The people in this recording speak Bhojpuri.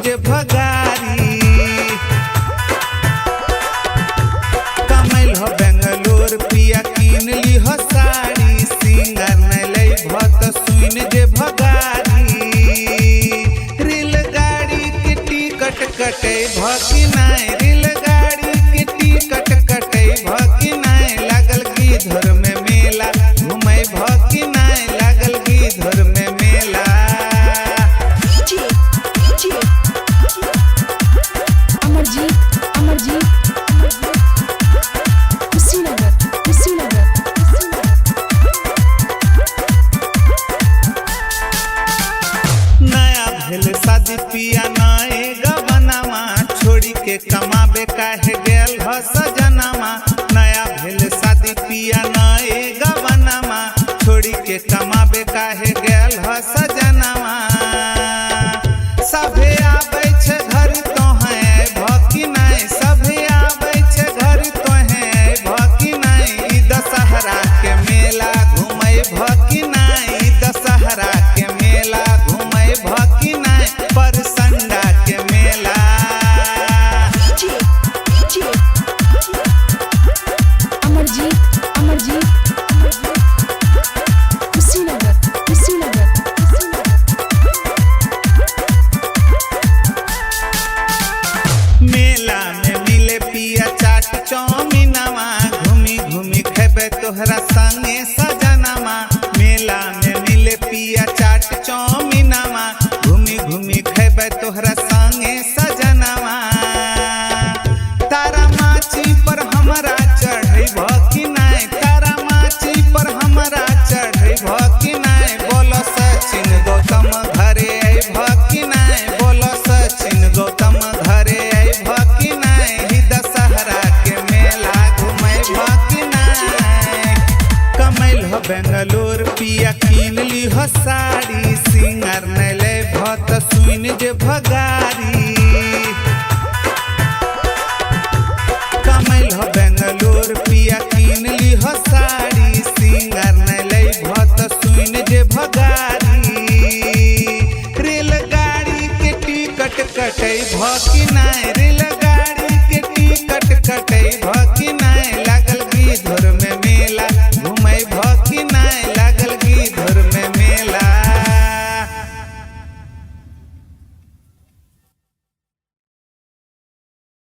जे भगारी। कमैल हो बेंगलोर पिया कीन ली हो साड़ी, सिंगर नहीं लै भत सुन जे भगारी। रेलगाड़ी के टिकट कटे भकी नाय, रेलगाड़ी के टिकट कटे भकी नाय। लागल गिधर में मेला घूमे भकी नाय, लागल गिधर में मेला। नया भेल शादी पिया नए गबनामा, छोड़ी के कमाबे काहे गेल ह सजनामा। नया भेल शादी पिया नए गबनामा, छोड़ी के कमाबे काहे गेल ह सजनामा। सभे आबै छै घर तोहे भकी नाय, सभे आबै छै घर तोहे भकी नाय। ई दशहरा के मेला घूमै भकी नाय, ई दशहरा के मेला घूमै भकी नाय। परसंडा के मेला मेला में मिले पिया चाट चौमिनवा, घूमी घूमी खेबे तोहरा संगे सजनामा। मेला में मिले पिया चाट चौमिनवा, घूमी घूमी खेबे तोहरा संगे सजनामा। तारा माची पर हमरा चढ़ै भकी नाय, तारा माची पर हमरा चढ़ै भकी नाय। बोलो सचिन गौतम घरे आई भकी नाय, बोलो सचिन गौतम घरे आई भकी नाय। ही दशहरा के मेला घूमै भकी नाय। कमैल हो बेंगलोर पिया कीन ली हो साड़ी, सिंगर नहीं लै भत सुन जे भगारी। कमैल हो बेंगलोर पिया कीन ली हो साड़ी, सिंगर नहीं लै भत सुन जे भगारी। रेलगाड़ी के टिकट कटे भकी नाय।